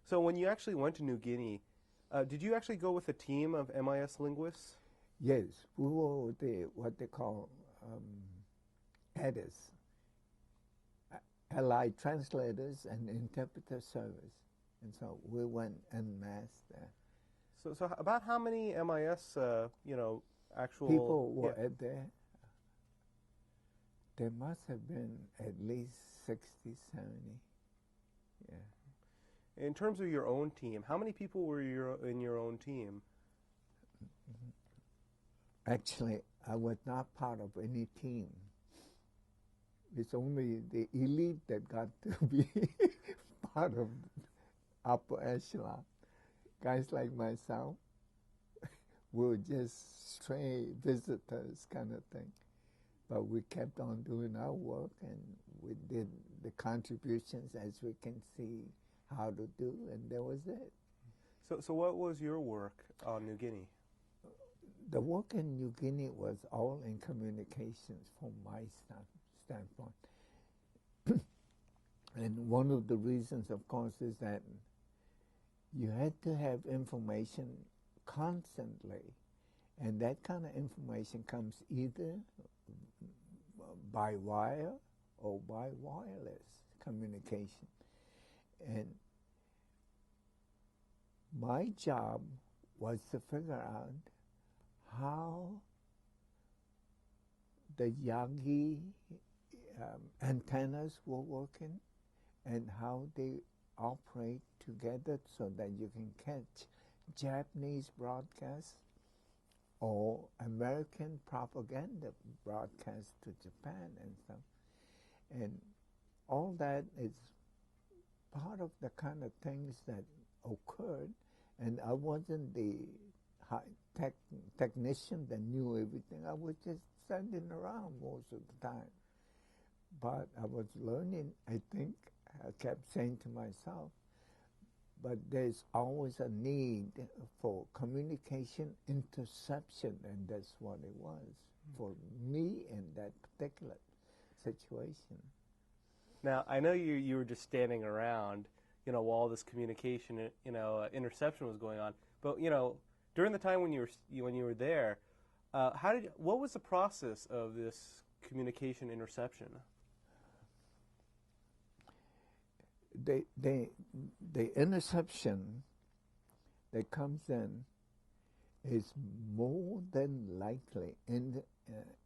So when you actually went to New Guinea, did you actually go with a team of MIS linguists? Yes, we were what they call ATIS, Allied Translators and Interpreter Service. And so we went en masse there. So about how many MIS, actual People were at there. There must have been at least 60, 70. Yeah. In terms of your own team, how many people were in your own team? Actually, I was not part of any team. It's only the elite that got to be part of upper echelon. Guys like myself were just stray visitors kind of thing. But we kept on doing our work, and we did the contributions as we can see how to do, and that was it. So what was your work on New Guinea? The work in New Guinea was all in communications from my standpoint. And one of the reasons, of course, is that you had to have information constantly, and that kind of information comes either by wire or by wireless communication. And my job was to figure out how the Yagi antennas were working and how they operate together so that you can catch Japanese broadcasts or American propaganda broadcasts to Japan and stuff. And all that is part of the kind of things that occurred, and I wasn't the technician that knew everything. I was just standing around most of the time. But I was learning, I think. I kept saying to myself, but there's always a need for communication interception, and that's what it was for me in that particular situation. Now, I know you were just standing around, while this communication, interception was going on. But during the time when you were there, what was the process of this communication interception? The interception that comes in is more than likely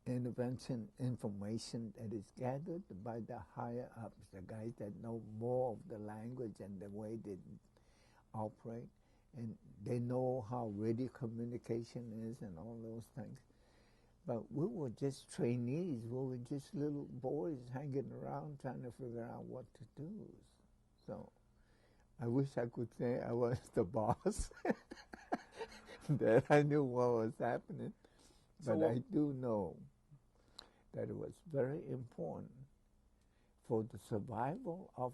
intervention information that is gathered by the higher ups, the guys that know more of the language and the way they operate, and they know how radio communication is and all those things. But we were just trainees. We were just little boys hanging around trying to figure out what to do. So I wish I could say I was the boss, that I knew what was happening. But I do know that it was very important for the survival of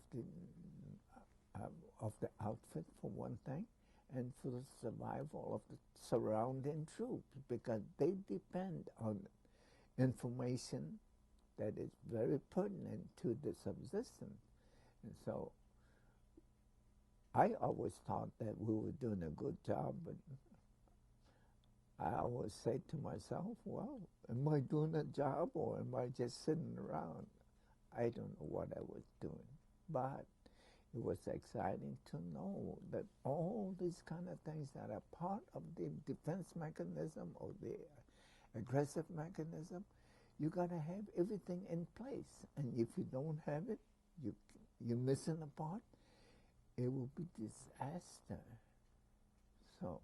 the outfit, for one thing, and for the survival of the surrounding troops, because they depend on information that is very pertinent to the subsistence. And so I always thought that we were doing a good job, but I always say to myself, well, am I doing a job or am I just sitting around? I don't know what I was doing, but it was exciting to know that all these kind of things that are part of the defense mechanism or the aggressive mechanism, you got to have everything in place. And if you don't have it, you're missing a part, it will be disaster. So